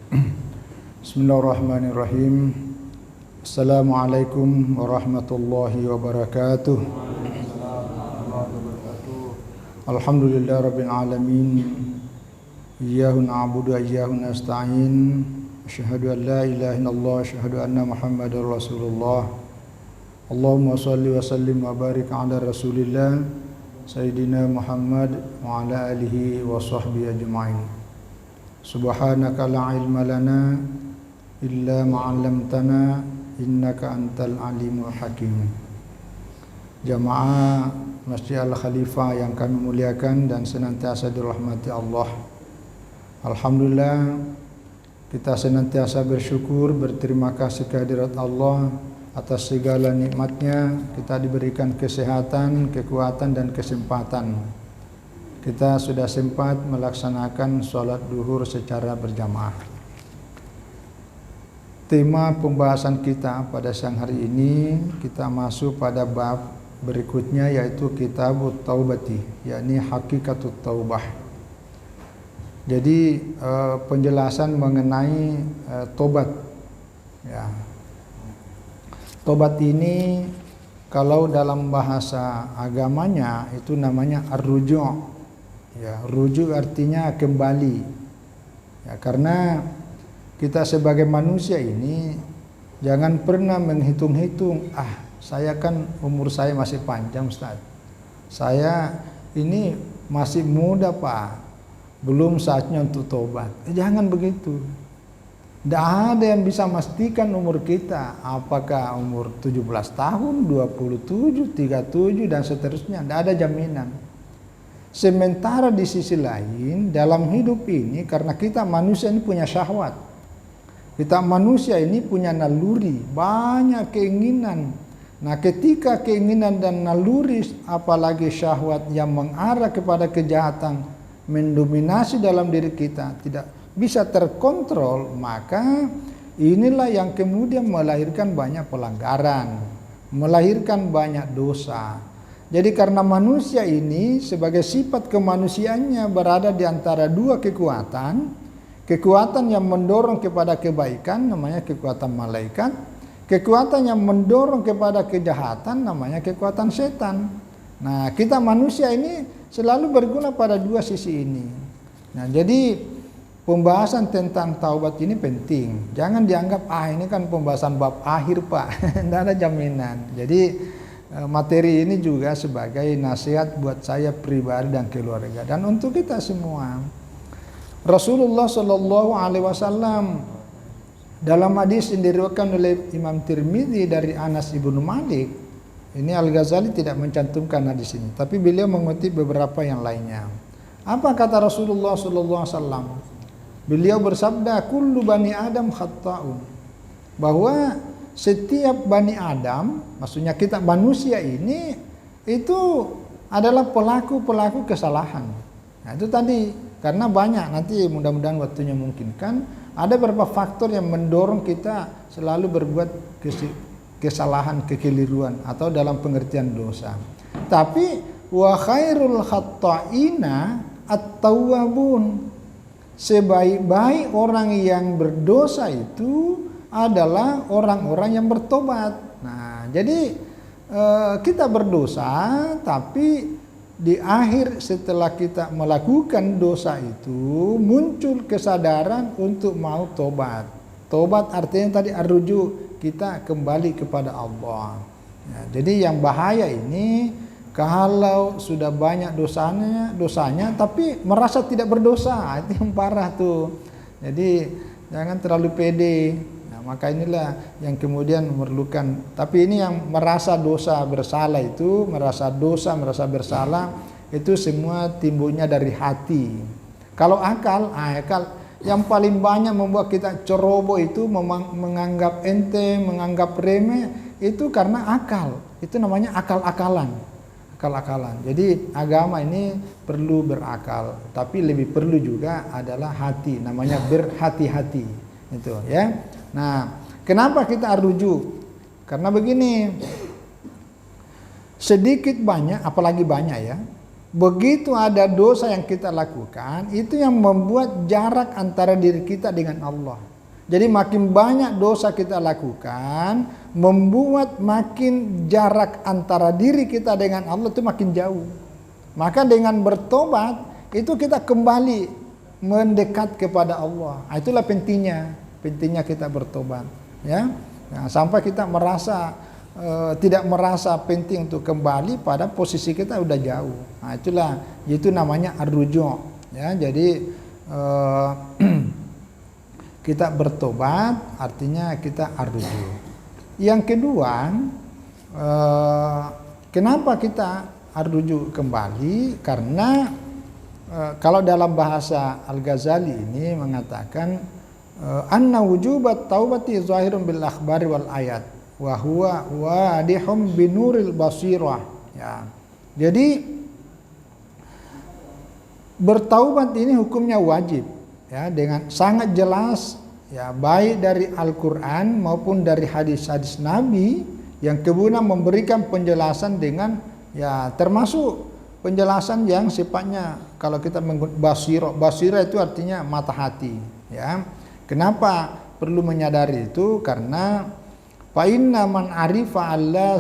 Bismillahirrahmanirrahim. Assalamualaikum warahmatullahi wabarakatuh. Alhamdulillah rabbil alamin. Iyyahu na'budu wa iyyahu nasta'in. Asyhadu an la ilaha illallah, asyhadu anna Muhammadar Rasulullah. Allahumma shalli wa sallim wa barik ala Rasulillah Sayyidina Muhammad wa ala alihi wa sahbihi ajma'in. Subhanaka la ilma lana illa ma 'allamtana innaka antal alimul hakim. Jamaah Masjid Al-Khalifah yang kami muliakan dan senantiasa dirahmati Allah. Alhamdulillah, kita senantiasa bersyukur, berterima kasih kehadirat Allah atas segala nikmatnya. Kita diberikan kesehatan, kekuatan dan kesempatan. Kita sudah sempat melaksanakan sholat duhur secara berjamaah. Tema pembahasan kita pada siang hari ini, kita masuk pada bab berikutnya, yaitu Kitabut Taubati, yakni Hakikatut Taubah. Jadi penjelasan mengenai tobat. Ya. Tobat ini kalau dalam bahasa agamanya itu namanya ar-ruju'. Ya, rujuk artinya kembali. Ya, karena kita sebagai manusia ini jangan pernah menghitung-hitung, saya kan umur saya masih panjang Ustaz. Saya ini masih muda Pak. Belum saatnya untuk tobat. Jangan begitu. Tidak ada yang bisa memastikan umur kita. Apakah umur 17 tahun, 27, 37 dan seterusnya. Tidak ada jaminan. Sementara di sisi lain dalam hidup ini, karena kita manusia ini punya syahwat, kita manusia ini punya naluri, banyak keinginan. Nah, ketika keinginan dan naluri apalagi syahwat yang mengarah kepada kejahatan mendominasi dalam diri kita, tidak bisa terkontrol, maka inilah yang kemudian melahirkan banyak pelanggaran, melahirkan banyak dosa. Jadi karena manusia ini sebagai sifat kemanusiaannya berada di antara dua kekuatan, kekuatan yang mendorong kepada kebaikan namanya kekuatan malaikat, kekuatan yang mendorong kepada kejahatan namanya kekuatan setan. Nah, kita manusia ini selalu berguna pada dua sisi ini. Nah, jadi pembahasan tentang taubat ini penting. Jangan dianggap ini kan pembahasan bab akhir Pak. Tidak ada jaminan. Jadi materi ini juga sebagai nasihat buat saya pribadi dan keluarga dan untuk kita semua. Rasulullah Shallallahu Alaihi Wasallam dalam hadis yang diriwayatkan oleh Imam Tirmidzi dari Anas ibnu Malik, ini Al-Ghazali tidak mencantumkan hadis ini, tapi beliau mengutip beberapa yang lainnya. Apa kata Rasulullah Shallallahu Alaihi Wasallam? Beliau bersabda, kullu bani Adam khatta'un, bahwa setiap Bani Adam, maksudnya kita manusia ini, itu adalah pelaku-pelaku kesalahan. Nah itu tadi, karena banyak, nanti mudah-mudahan waktunya memungkinkan, ada beberapa faktor yang mendorong kita selalu berbuat kesalahan, kekeliruan, atau dalam pengertian dosa. Tapi, wa khairul khatta'ina at-tawwabun, sebaik-baik orang yang berdosa itu adalah orang-orang yang bertobat. Nah, jadi kita berdosa, tapi di akhir setelah kita melakukan dosa itu muncul kesadaran untuk mau tobat. Tobat artinya tadi arruju, kita kembali kepada Allah. Nah, jadi yang bahaya ini kalau sudah banyak dosanya tapi merasa tidak berdosa, itu yang parah tuh. Jadi jangan terlalu pede. Maka inilah yang kemudian memerlukan. Tapi ini yang merasa dosa bersalah itu, merasa dosa, merasa bersalah, itu semua timbulnya dari hati. Kalau akal yang paling banyak membuat kita ceroboh itu menganggap ente, menganggap remeh, itu karena akal. Itu namanya akal-akalan. Jadi agama ini perlu berakal, tapi lebih perlu juga adalah hati, namanya berhati-hati. Itu ya. Nah, kenapa kita rujuk? Karena begini, sedikit banyak, apalagi banyak ya, Begitu ada dosa yang kita lakukan, itu yang membuat jarak antara diri kita dengan Allah. Jadi makin banyak dosa kita lakukan, membuat makin jarak antara diri kita dengan Allah itu makin jauh. Maka dengan bertobat, itu kita kembali mendekat kepada Allah. Itulah pentingnya kita bertobat. Ya, nah, sampai kita merasa tidak merasa penting untuk kembali pada posisi kita udah jauh. Nah, itu namanya ar-ruju'. Ya, jadi kita bertobat artinya kita ar-ruju'. Yang kedua, kenapa kita ar-ruju' kembali? Karena kalau dalam bahasa Al-Ghazali ini mengatakan anna wujubat taubati zahirun bil akhbari wal ayat wa huwa wadihum binuril basirah. Ya. Jadi bertaubat ini hukumnya wajib, ya, dengan sangat jelas, ya, baik dari Al-Qur'an maupun dari hadis-hadis Nabi yang kemudian memberikan penjelasan dengan, ya, termasuk penjelasan yang sifatnya kalau kita basirah itu artinya mata hati, ya. Kenapa perlu menyadari itu? Karena fa inna man arifa alla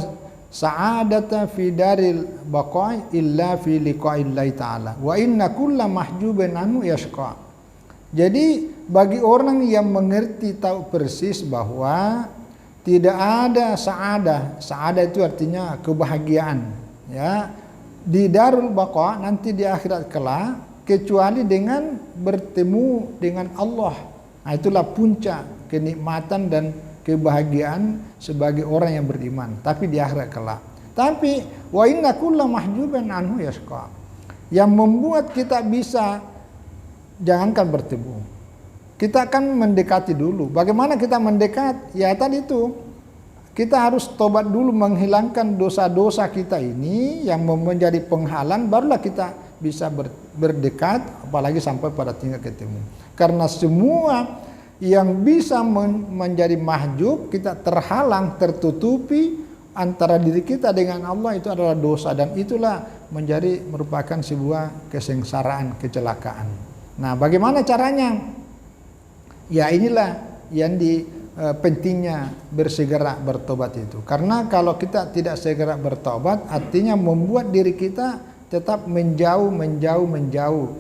sa'adata fi daril baqa'i illa fi liqa'illahi ta'ala wa inna kulla mahjubin anhu yashqa. Jadi bagi orang yang mengerti, tahu persis bahwa tidak ada sa'adah itu artinya kebahagiaan, ya, di darul baqa, nanti di akhirat kelak, kecuali dengan bertemu dengan Allah. Nah, itulah puncak kenikmatan dan kebahagiaan sebagai orang yang beriman, tapi di akhirat kelak. Tapi wa inna kulla mahjuban anhu yashqa, yang membuat kita bisa, jangankan bertemu, kita akan mendekati dulu. Bagaimana kita mendekat? Ya tadi itu, kita harus tobat dulu, menghilangkan dosa-dosa kita ini yang menjadi penghalang, barulah kita bisa berdekat, apalagi sampai pada tingkat ketemu. Karena semua yang bisa menjadi mahjub, kita terhalang, tertutupi antara diri kita dengan Allah, itu adalah dosa, dan itulah merupakan sebuah kesengsaraan, kecelakaan. Nah, bagaimana caranya? Ya inilah yang pentingnya bersegera bertobat itu. Karena kalau kita tidak segera bertobat, artinya membuat diri kita tetap menjauh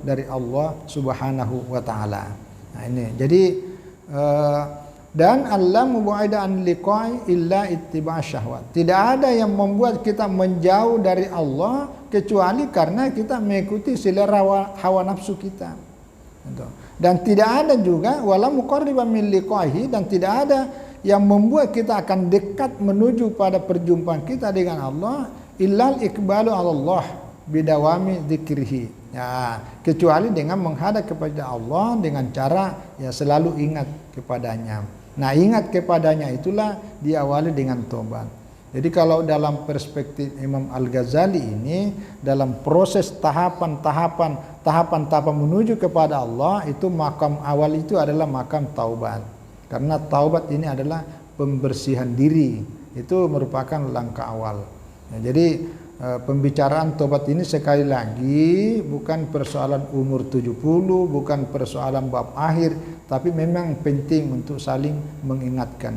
dari Allah Subhanahu wa taala. Nah, ini. Jadi dan Allah mubaida an liqa'i illa ittiba' syahwat. Tidak ada yang membuat kita menjauh dari Allah kecuali karena kita mengikuti selera hawa nafsu kita. Dan tidak ada juga wala muqarriban min liqa'ihi, dan tidak ada yang membuat kita akan dekat menuju pada perjumpaan kita dengan Allah illal iqbalu 'ala Allah bidawami dzikrihi. Ya, kecuali dengan menghadap kepada Allah dengan cara, ya, selalu ingat kepadanya. Nah, ingat kepadanya itulah diawali dengan tobat. Jadi kalau dalam perspektif Imam Al-Ghazali ini, dalam proses tahapan menuju kepada Allah, itu makam awal itu adalah makam taubat. Karena taubat ini adalah pembersihan diri. Itu merupakan langkah awal. Ya, jadi pembicaraan tobat ini sekali lagi bukan persoalan umur 70, bukan persoalan bab akhir, tapi memang penting untuk saling mengingatkan.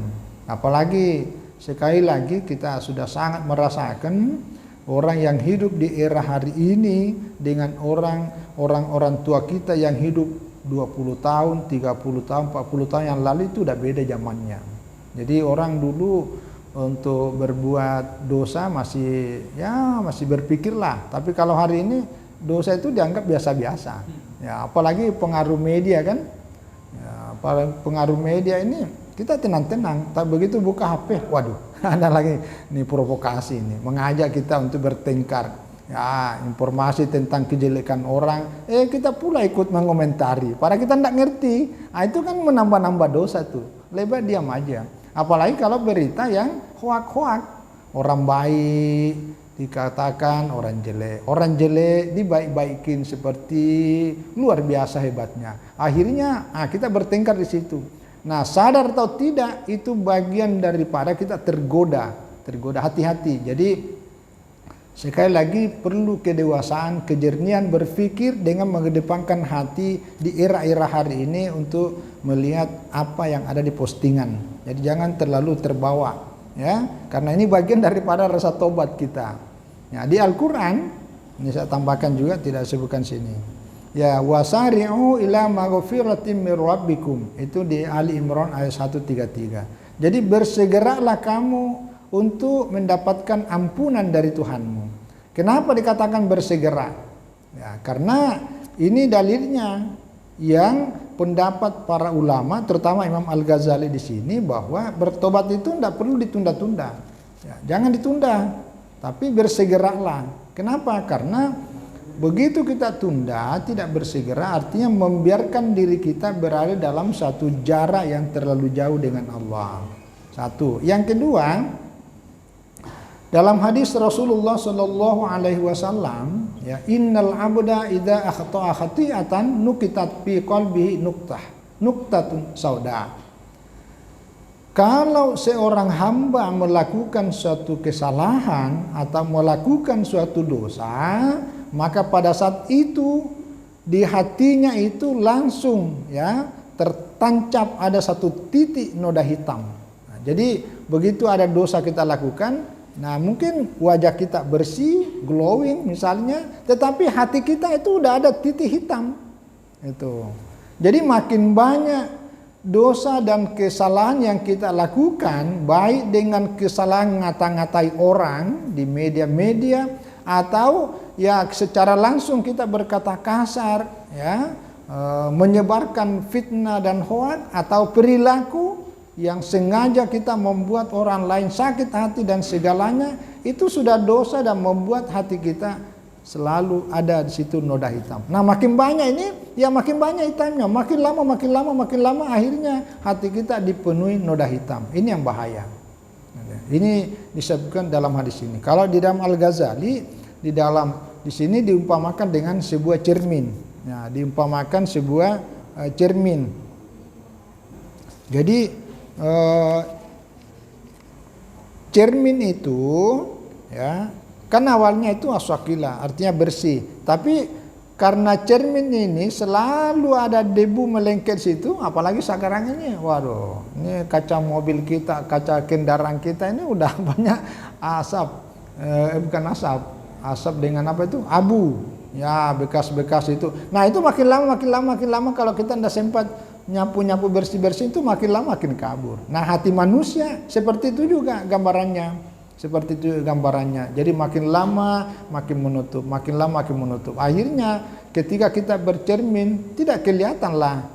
Apalagi sekali lagi kita sudah sangat merasakan orang yang hidup di era hari ini dengan orang tua kita yang hidup 20 tahun, 30 tahun, 40 tahun yang lalu, itu udah beda zamannya. Jadi orang dulu untuk berbuat dosa masih berpikirlah, tapi kalau hari ini dosa itu dianggap biasa-biasa. Ya, apalagi pengaruh media kan. Ya, pengaruh media ini kita tenang-tenang, tapi begitu buka HP, waduh, ada lagi nih provokasi ini, mengajak kita untuk bertengkar. Ya, informasi tentang kejelekan orang, kita pula ikut mengomentari, padahal kita tidak ngerti. Nah, itu kan menambah-nambah dosa tuh. Lebih diam aja. Apalagi kalau berita yang hoak-hoak, orang baik dikatakan orang jelek dibaik-baikin seperti luar biasa hebatnya. Akhirnya kita bertengkar di situ. Nah, sadar atau tidak, itu bagian daripada kita tergoda. Hati-hati. Jadi Sekali lagi perlu kedewasaan, kejernihan berpikir dengan mengedepankan hati di era-era hari ini untuk melihat apa yang ada di postingan. Jadi jangan terlalu terbawa, ya, karena ini bagian daripada rasa tobat kita. Ya, di Al-Quran ini saya tambahkan juga, tidak sebutkan sini. Ya, wasari'u ila maghfiratin mir rabbikum, itu di Ali Imran ayat 133. Jadi bersegeralah kamu untuk mendapatkan ampunan dari Tuhanmu. Kenapa dikatakan bersegera? Ya, karena ini dalilnya yang pendapat para ulama, terutama Imam Al-Ghazali di sini, bahwa bertobat itu tidak perlu ditunda-tunda. Ya, jangan ditunda, tapi bersegeralah. Kenapa? Karena begitu kita tunda, tidak bersegera, artinya membiarkan diri kita berada dalam satu jarak yang terlalu jauh dengan Allah. Satu. Yang kedua, dalam hadis Rasulullah Shallallahu Alaihi Wasallam, ya, innal abda idza akhta'a khati'atan nukitat fi qalbihi nuktatun sauda. Kalau seorang hamba melakukan suatu kesalahan atau melakukan suatu dosa, maka pada saat itu di hatinya itu langsung, ya, tertancap ada satu titik noda hitam. Nah, jadi begitu ada dosa kita lakukan, nah mungkin wajah kita bersih, glowing misalnya, tetapi hati kita itu udah ada titik hitam. Itu. Jadi makin banyak dosa dan kesalahan yang kita lakukan, baik dengan kesalahan ngata-ngatai orang di media-media, atau ya secara langsung kita berkata kasar, ya, menyebarkan fitnah dan hoax, atau perilaku yang sengaja kita membuat orang lain sakit hati dan segalanya, itu sudah dosa dan membuat hati kita selalu ada di situ noda hitam. Nah makin banyak ini, ya makin banyak hitamnya, makin lama akhirnya hati kita dipenuhi noda hitam. Ini yang bahaya. Ini disebutkan dalam hadis ini. Kalau di dalam Al-Ghazali, di sini diumpamakan dengan sebuah cermin. Ya, diumpamakan sebuah cermin. Jadi cermin itu, ya, kan awalnya itu aswakila, artinya bersih, tapi karena cermin ini selalu ada debu melengket situ, apalagi sekarang ini, waduh, ini kaca mobil kita, kaca kendaraan kita ini udah banyak asap, bukan asap dengan apa itu, abu, ya, bekas-bekas itu. Nah itu makin lama kalau kita tidak sempat nyapu bersih itu, makin lama makin kabur. Nah hati manusia seperti itu juga gambarannya, jadi makin lama makin menutup, makin lama makin menutup. Akhirnya ketika kita bercermin, tidak kelihatanlah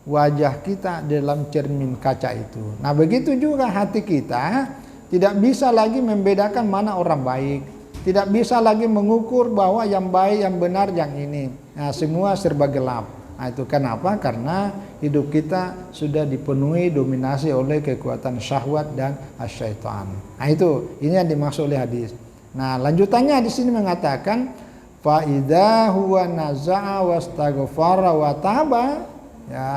wajah kita dalam cermin kaca itu. Nah begitu juga hati kita tidak bisa lagi membedakan mana orang baik, tidak bisa lagi mengukur bahwa yang baik, yang benar, yang ini. Nah semua serba gelap. Nah itu kenapa? Karena hidup kita sudah dipenuhi, dominasi oleh kekuatan syahwat dan syaitan. Nah itu, ini yang dimaksud oleh hadis. Nah lanjutannya di sini mengatakan, fa idza huwa naza'a wastaghfara wa taba, ya,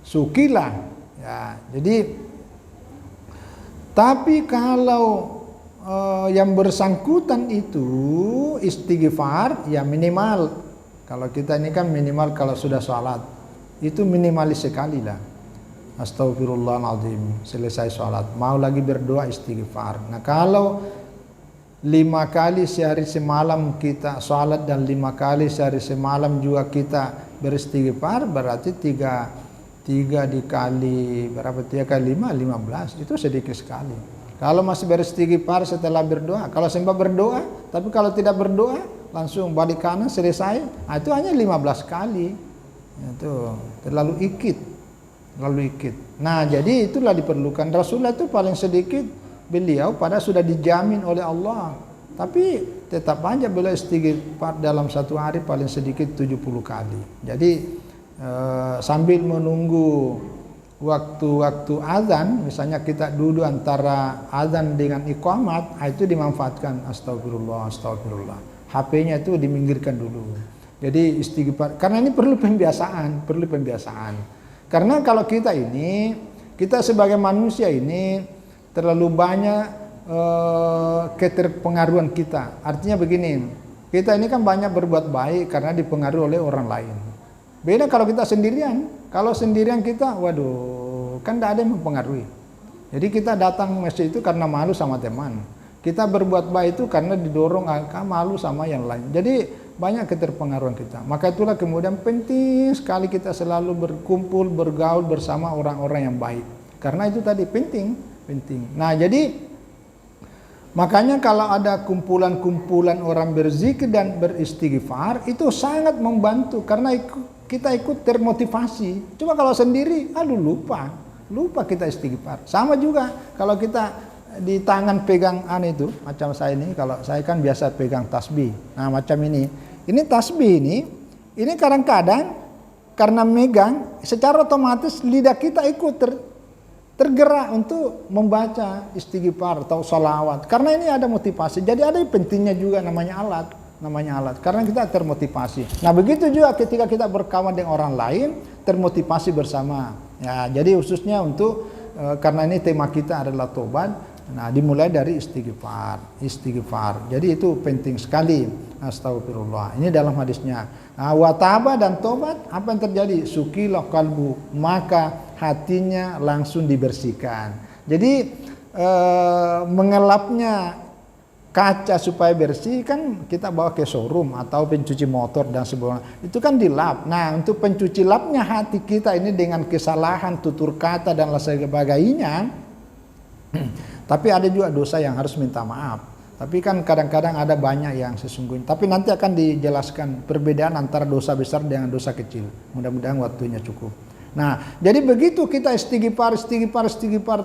sukilah. Ya, jadi tapi kalau yang bersangkutan itu istighfar, ya minimal. Kalau kita ini kan minimal kalau sudah sholat itu minimalis sekali lah. Astagfirullahaladzim, selesai sholat, mau lagi berdoa istighfar. Nah kalau 5 kali sehari semalam kita sholat dan 5 kali sehari semalam juga kita beristighfar, berarti 3 dikali berapa, 3 kali 5, 15, itu sedikit sekali. Kalau masih beristighfar setelah berdoa, kalau sempat berdoa, tapi kalau tidak berdoa langsung balik kanan selesai, nah itu hanya 15 kali. Itu terlalu ikit. Nah jadi itulah diperlukan. Rasulullah itu paling sedikit beliau pada sudah dijamin oleh Allah, tapi tetap aja beliau istighfar dalam satu hari paling sedikit 70 kali. Jadi sambil menunggu waktu-waktu azan, misalnya kita duduk antara azan dengan iqamat, itu dimanfaatkan astagfirullah. HP-nya itu diminggirkan dulu. Jadi istighfar, karena ini perlu pembiasaan. Karena kalau kita sebagai manusia ini terlalu banyak keterpengaruhan kita. Artinya begini, kita ini kan banyak berbuat baik karena dipengaruhi oleh orang lain. Beda kalau kita sendirian. Kalau sendirian kita, waduh, kan tidak ada yang mempengaruhi. Jadi kita datang masjid itu karena malu sama teman. Kita berbuat baik itu karena didorong malu sama yang lain. Jadi banyak keterpengaruhan kita. Maka itulah kemudian penting sekali kita selalu berkumpul, bergaul bersama orang-orang yang baik. Karena itu tadi penting. Nah, jadi makanya kalau ada kumpulan-kumpulan orang berzikir dan beristighfar itu sangat membantu karena kita ikut termotivasi. Coba kalau sendiri, aduh lupa kita istighfar. Sama juga kalau kita di tangan pegang itu, macam saya ini, kalau saya kan biasa pegang tasbih. Nah, macam ini tasbih ini kadang-kadang karena megang, secara otomatis lidah kita ikut tergerak untuk membaca istighfar atau salawat. Karena ini ada motivasi. Jadi ada pentingnya juga namanya alat. Karena kita termotivasi. Nah, begitu juga ketika kita berkawan dengan orang lain, termotivasi bersama. Ya, jadi khususnya untuk karena ini tema kita adalah tobat. Nah, dimulai dari istighfar. Jadi itu penting sekali. Astagfirullah. Ini dalam hadisnya. Nah, wataba dan tobat, apa yang terjadi? Sukilah kalbu, maka hatinya langsung dibersihkan. Jadi mengelapnya kaca supaya bersih kan kita bawa ke showroom atau pencuci motor dan sebagainya. Itu kan dilap. Nah, untuk pencuci lapnya hati kita ini dengan kesalahan, tutur kata dan lain sebagainya. Tapi ada juga dosa yang harus minta maaf. Tapi kan kadang-kadang ada banyak yang sesungguhnya. Tapi nanti akan dijelaskan perbedaan antara dosa besar dengan dosa kecil. Mudah-mudahan waktunya cukup. Nah, jadi begitu kita istighfar,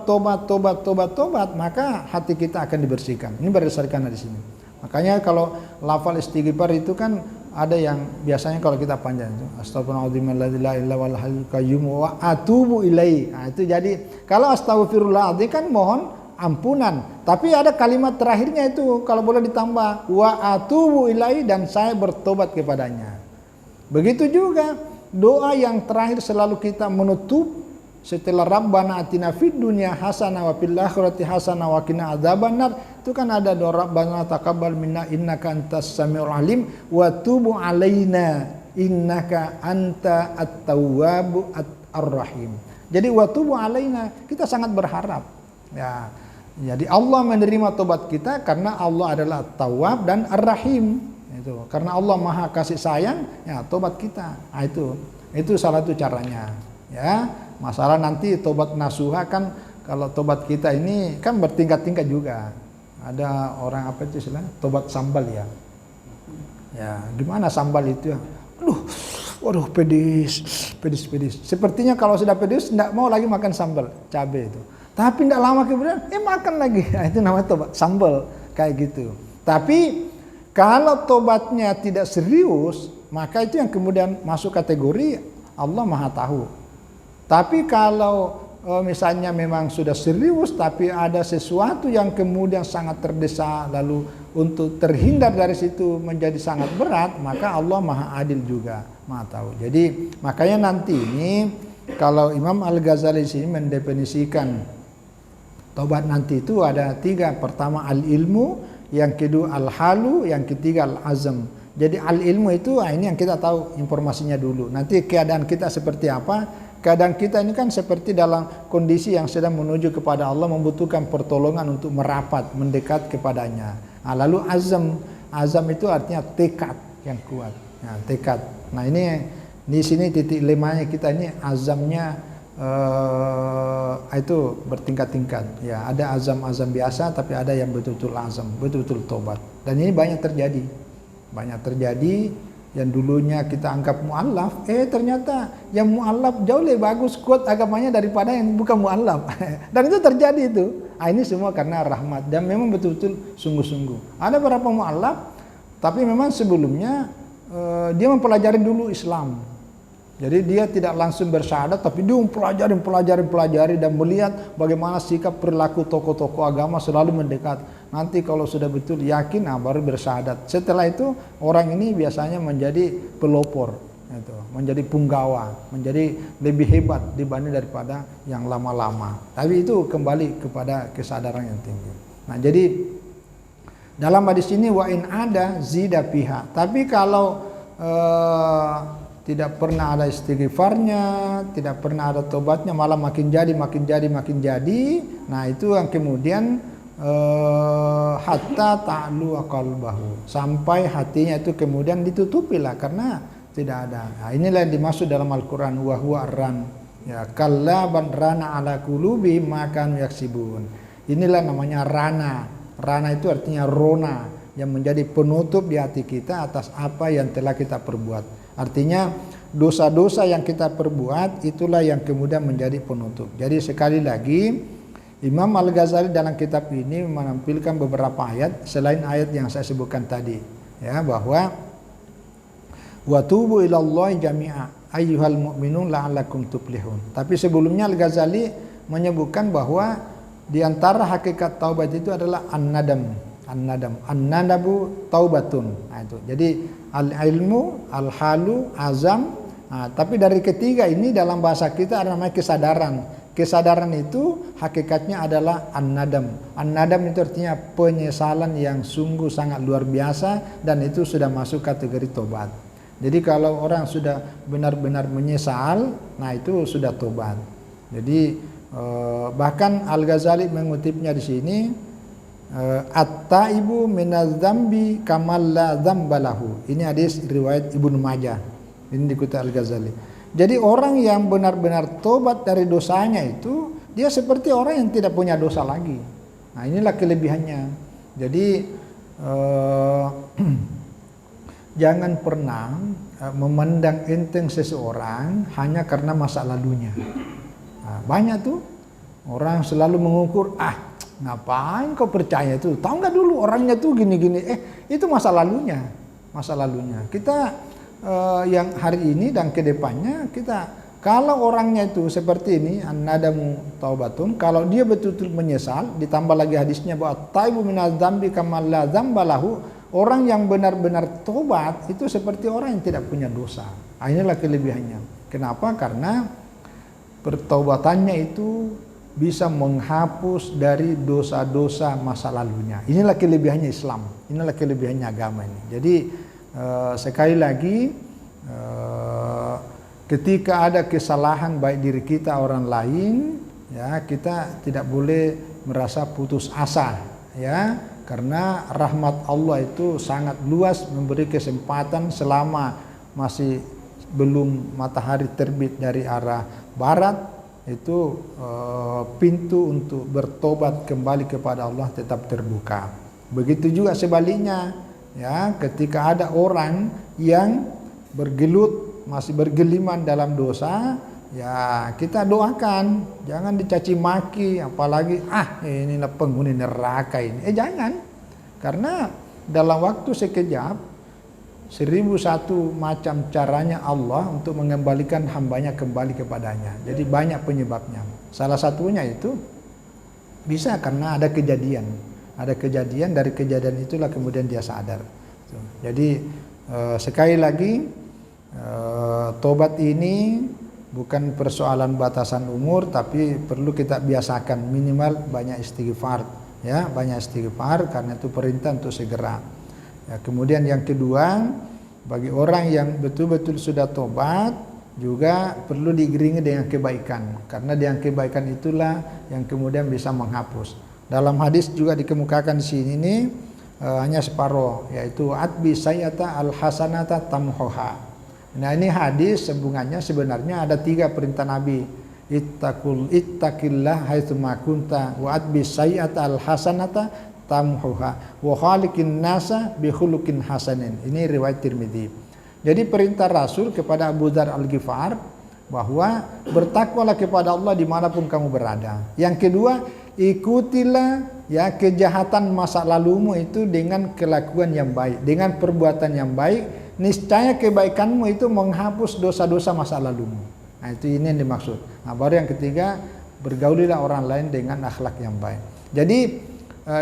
tobat, maka hati kita akan dibersihkan. Ini berdasarkan dari sini. Makanya kalau lafal istighfar itu kan ada yang biasanya kalau kita panjang itu astagfirullahaladzim wa atubu ilaihi. Nah, itu jadi kalau astagfirullahaladzim kan mohon ampunan. Tapi ada kalimat terakhirnya itu kalau boleh ditambah wa atubu ilaihi dan saya bertobat kepadanya. Begitu juga doa yang terakhir selalu kita menutup setelah Rabbana atina fid dunya hasanah wa fil akhirati hasanah wa qina adzabannar. Itu kan ada doa Rabbana taqabbal minna innaka antas samiul alim wa tub alaina innaka anta at-tawwabu ar-rahim. Jadi wa tub alaina kita sangat berharap ya. Jadi Allah menerima tobat kita karena Allah adalah Tawwab dan Ar-Rahim. Itu karena Allah Maha kasih sayang, ya tobat kita. Nah, itu salah satu caranya. Ya, masalah nanti tobat nasuha kan kalau tobat kita ini kan bertingkat-tingkat juga. Ada orang apa itu istilah? Tobat sambal ya. Ya, gimana sambal itu ya? Waduh pedis. Sepertinya kalau sudah pedis tidak mau lagi makan sambal, cabai itu. Tapi tidak lama kemudian makan lagi. Nah, itu namanya tobat sambal kayak gitu. Tapi kalau tobatnya tidak serius, maka itu yang kemudian masuk kategori Allah Maha Tahu. Tapi kalau misalnya memang sudah serius, tapi ada sesuatu yang kemudian sangat terdesak, lalu untuk terhindar dari situ menjadi sangat berat, maka Allah Maha Adil juga, Maha Tahu. Jadi makanya nanti ini kalau Imam Al-Ghazali sini mendefinisikan tobat nanti itu ada 3. Pertama al-ilmu, yang kedua al-halu, yang ketiga al-azam. Jadi al-ilmu itu ini yang kita tahu informasinya dulu. Nanti keadaan kita seperti apa? Keadaan kita ini kan seperti dalam kondisi yang sedang menuju kepada Allah, membutuhkan pertolongan untuk merapat, mendekat kepadanya. Nah, lalu azam itu artinya tekad yang kuat. Nah, tekad. Nah, ini di sini titik lemahnya kita ini azamnya itu bertingkat-tingkat. Ya, ada azam biasa, tapi ada yang betul-betul azam, betul-betul tobat. Dan ini banyak terjadi yang dulunya kita anggap mu'allaf, ternyata yang mu'allaf jauh lebih bagus kuat agamanya daripada yang bukan mu'allaf. Dan itu terjadi itu. Ini semua karena rahmat dan memang betul-betul sungguh-sungguh. Ada beberapa mu'allaf, tapi memang sebelumnya dia mempelajari dulu Islam. Jadi dia tidak langsung bersyahadat, tapi dia mempelajari dan melihat bagaimana sikap perilaku tokoh-tokoh agama selalu mendekat. Nanti kalau sudah betul yakin, baru bersyahadat. Setelah itu orang ini biasanya menjadi pelopor, menjadi punggawa, menjadi lebih hebat dibanding daripada yang lama-lama. Tapi itu kembali kepada kesadaran yang tinggi. Nah, jadi dalam hadis ini wa in ada zida fiha. Tapi kalau tidak pernah ada istighfarnya, tidak pernah ada tobatnya, malah makin jadi. Nah, itu yang kemudian hatta ta'lu qalbahu, sampai hatinya itu kemudian ditutupilah karena tidak ada. Nah, inilah yang dimaksud dalam Al-Qur'an wa huwa ar-ran. Ya, kalla ban rana ala qulubi ma kanu yaksibun. Inilah namanya rana. Rana itu artinya rona, yang menjadi penutup di hati kita atas apa yang telah kita perbuat. Artinya dosa-dosa yang kita perbuat itulah yang kemudian menjadi penutup. Jadi sekali lagi Imam Al-Ghazali dalam kitab ini menampilkan beberapa ayat selain ayat yang saya sebutkan tadi, ya, bahwa wa tubu ilallahi jami'a ayyuhal mu'minun la'allakum tuflihun. Tapi sebelumnya Al-Ghazali menyebutkan bahwa di antara hakikat taubat itu adalah an-nadabu taubatun. Nah, itu. Jadi al-ilmu, al-halu, azam. Nah, tapi dari ketiga ini dalam bahasa kita ada namanya kesadaran. Kesadaran itu hakikatnya adalah an-nadam. An-nadam itu artinya penyesalan yang sungguh sangat luar biasa, dan itu sudah masuk kategori tobat. Jadi kalau orang sudah benar-benar menyesal, nah itu sudah tobat. Jadi bahkan Al-Ghazali mengutipnya di sini, at-taibu minadz-dzambi kamal la dzambalahu. Ini hadis riwayat Ibnu Majah. Ini dikutip Al-Ghazali. Jadi orang yang benar-benar tobat dari dosanya itu dia seperti orang yang tidak punya dosa lagi. Nah, inilah kelebihannya. Jadi jangan pernah memandang enteng seseorang hanya karena masa lalunya. Nah, banyak tuh orang selalu mengukur, ngapain kau percaya tuh? Tahu nggak dulu orangnya tuh gini-gini. Itu masa lalunya. Kita yang hari ini dan kedepannya, kita kalau orangnya itu seperti ini, an-nadamu taubatun, kalau dia betul-betul menyesal, ditambah lagi hadisnya bahwa taibu minadz-dzambi kamal la dzambalahu, orang yang benar-benar tobat itu seperti orang yang tidak punya dosa. Nah, inilah kelebihannya. Kenapa? Karena pertaubatannya itu bisa menghapus dari dosa-dosa masa lalunya. Inilah kelebihannya Islam. Inilah kelebihannya agama ini. Jadi sekali lagi, ketika ada kesalahan baik diri kita orang lain, ya, kita tidak boleh merasa putus asa, ya, karena rahmat Allah itu sangat luas, memberi kesempatan selama masih belum matahari terbit dari arah barat, itu pintu untuk bertobat kembali kepada Allah tetap terbuka. Begitu juga sebaliknya, ya, ketika ada orang yang bergelut, masih bergeliman dalam dosa, ya kita doakan, jangan dicaci maki, apalagi inilah penghuni neraka ini. Jangan, karena dalam waktu sekejap 1001 macam caranya Allah untuk mengembalikan hambanya kembali kepadanya. Jadi banyak penyebabnya. Salah satunya itu bisa karena ada kejadian. Ada kejadian, dari kejadian itulah kemudian dia sadar. Jadi sekali lagi, tobat ini bukan persoalan batasan umur, tapi perlu kita biasakan minimal banyak istighfar, ya, banyak istighfar, karena itu perintah untuk segera. Ya, kemudian yang kedua, bagi orang yang betul-betul sudah tobat juga perlu diiringi dengan kebaikan, karena dengan kebaikan itulah yang kemudian bisa menghapus. Dalam hadis juga dikemukakan di sini nih, hanya separuh, yaitu atbi sayyata al-hasanata tamhoha. Nah, ini hadis sambungannya sebenarnya ada 3 perintah Nabi. Ittaqillah haitsu ma kunta wa atbi sayyata al-hasanata tamhuha wa khaliqin nasa bi khuluqin hasanin. Ini riwayat Tirmidzi. Jadi perintah Rasul kepada Abu Dzar Al-Ghifar bahwa bertakwalah kepada Allah dimanapun kamu berada. Yang kedua, ikutilah, ya, kejahatan masa lalumu itu dengan kelakuan yang baik, dengan perbuatan yang baik, niscaya kebaikanmu itu menghapus dosa-dosa masa lalumu. Nah, itu ini yang dimaksud. Nah, baru yang ketiga, bergaulilah orang lain dengan akhlak yang baik. Jadi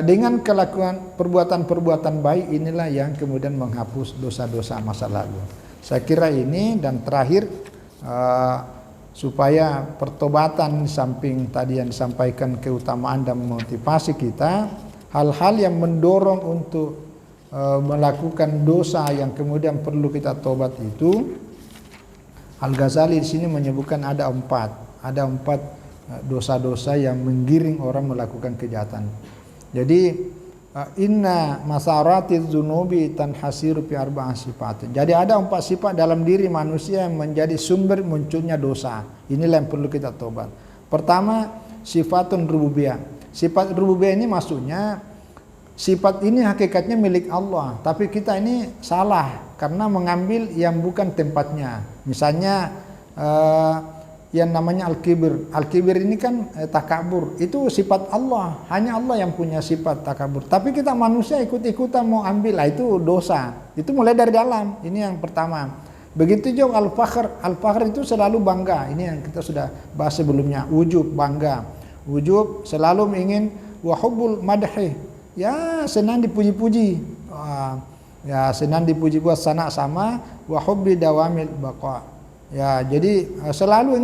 dengan kelakuan perbuatan-perbuatan baik inilah yang kemudian menghapus dosa-dosa masa lalu. Saya kira ini, dan terakhir, supaya pertobatan, samping tadi yang disampaikan keutamaan dan memotivasi kita, hal-hal yang mendorong untuk melakukan dosa yang kemudian perlu kita tobat itu, Al-Ghazali di sini menyebutkan ada empat dosa-dosa yang menggiring orang melakukan kejahatan. Jadi inna masaratiz dzunubi tanhasiru fi arba'ah sifat. Jadi ada 4 sifat dalam diri manusia yang menjadi sumber munculnya dosa. Inilah yang perlu kita tobat. Pertama, sifatun rububiyah. Sifat rububiyah ini maksudnya sifat ini hakikatnya milik Allah, tapi kita ini salah karena mengambil yang bukan tempatnya. Misalnya yang namanya al-kibir. Al-kibir ini kan takabur. Itu sifat Allah. Hanya Allah yang punya sifat takabur. Tapi kita manusia ikut-ikutan mau ambil. Itu dosa. Itu mulai dari dalam. Ini yang pertama. Begitu juga al-fakhr. Al-fakhr itu selalu bangga. Ini yang kita sudah bahas sebelumnya. Ujub, bangga. Ujub selalu ingin wahubbul madhi. Ya, senang dipuji-puji. Ya, senang dipuji buat sanak sama wahubbi dawamil baqa. Ya, jadi selalu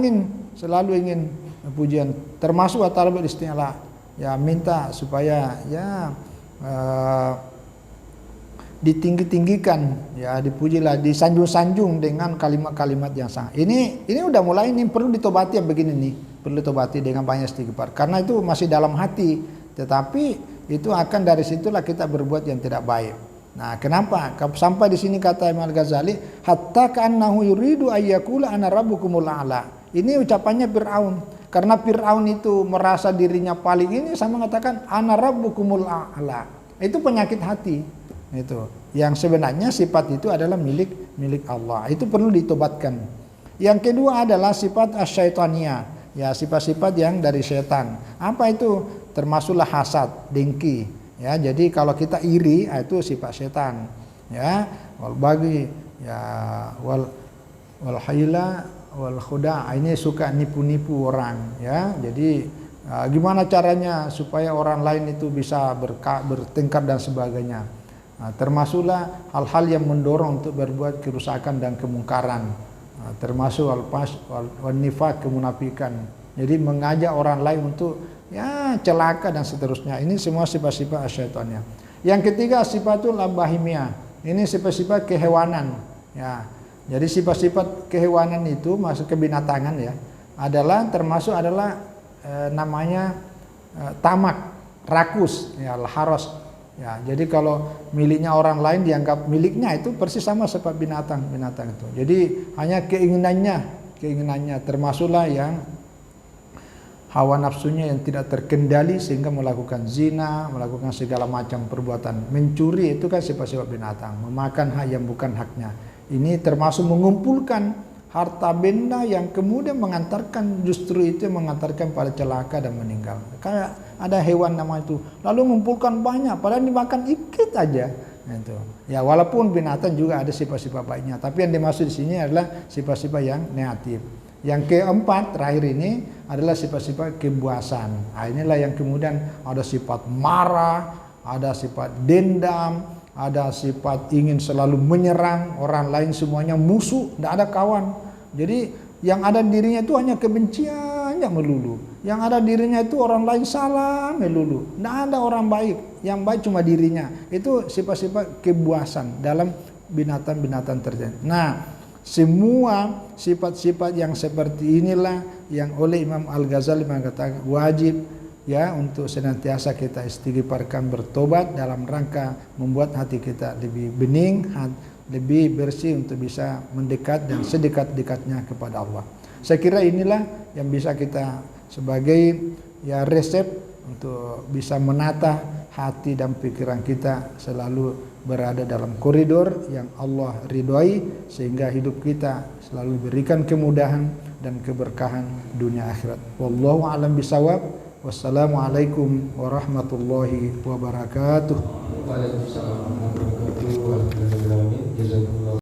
ingin pujian, termasuk talabul isti'la. Ya, minta supaya ya ditinggi-tinggikan, ya dipujilah, disanjung-sanjung dengan kalimat-kalimat yang sangat. Ini udah mulai, ini perlu ditobati yang begini nih, perlu ditobati dengan banyak istighfar. Karena itu masih dalam hati, tetapi itu akan dari situlah kita berbuat yang tidak baik. Nah, kenapa? Sampai di sini kata Imam Al-Ghazali, hatta ka'annahu yuridu ayyakula ana rabbukumul a'la. Ini ucapannya Fir'aun. Karena Fir'aun itu merasa dirinya paling ini, sama mengatakan ana rabbukumul a'la. Itu penyakit hati. Itu. Yang sebenarnya sifat itu adalah milik Allah. Itu perlu ditobatkan. Yang kedua adalah sifat asyaitaniyah. Ya, sifat-sifat yang dari setan. Apa itu? Termasuklah hasad, dengki. Ya, jadi kalau kita iri, itu sifat setan. Ya, wal bagi, ya wal hayla wal khuda, ini suka nipu-nipu orang. Ya, jadi gimana caranya supaya orang lain itu bisa bertengkar dan sebagainya. Termasuklah hal-hal yang mendorong untuk berbuat kerusakan dan kemungkaran. Termasuk al-pas wal nifaq, kemunafikan. Jadi mengajak orang lain untuk ya celaka dan seterusnya. Ini semua sifat-sifat asyaitannya. Yang ketiga sifatul bahimiyah. Ini sifat-sifat kehewanan. Ya. Jadi sifat-sifat kehewanan itu masuk kebinatangan ya. Termasuk adalah namanya tamak, rakus, ya haros. Ya, jadi kalau miliknya orang lain dianggap miliknya, itu persis sama seperti binatang itu. Jadi hanya keinginannya termasuklah yang hawa nafsunya yang tidak terkendali sehingga melakukan zina, melakukan segala macam perbuatan. Mencuri itu kan sifat-sifat binatang, memakan hak yang bukan haknya. Ini termasuk mengumpulkan harta benda yang kemudian justru itu mengantarkan pada celaka dan meninggal. Kayak ada hewan nama itu, lalu mengumpulkan banyak, padahal dimakan dikit aja. Itu. Ya, walaupun binatang juga ada sifat-sifat baiknya, tapi yang dimaksud di sini adalah sifat-sifat yang negatif. Yang keempat terakhir ini adalah sifat-sifat kebuasan. Nah, inilah yang kemudian ada sifat marah, ada sifat dendam, ada sifat ingin selalu menyerang orang lain, semuanya musuh, tidak ada kawan. Jadi yang ada dirinya itu hanya kebenciannya melulu. Yang ada dirinya itu orang lain salah melulu. Tidak ada orang baik. Yang baik cuma dirinya. Itu sifat-sifat kebuasan dalam binatang-binatang tertentu. Nah, semua sifat-sifat yang seperti inilah yang oleh Imam Al-Ghazali mengatakan wajib ya untuk senantiasa kita istighfarkan, bertobat dalam rangka membuat hati kita lebih bening, lebih bersih untuk bisa mendekat dan sedekat-dekatnya kepada Allah. Saya kira inilah yang bisa kita sebagai ya resep untuk bisa menata hati dan pikiran kita selalu berada dalam koridor yang Allah ridhoi, sehingga hidup kita selalu berikan kemudahan dan keberkahan dunia akhirat. Wallahu a'lam bishawab. Wassalamualaikum warahmatullahi wabarakatuh. Waalaikumsalam warahmatullahi wabarakatuh.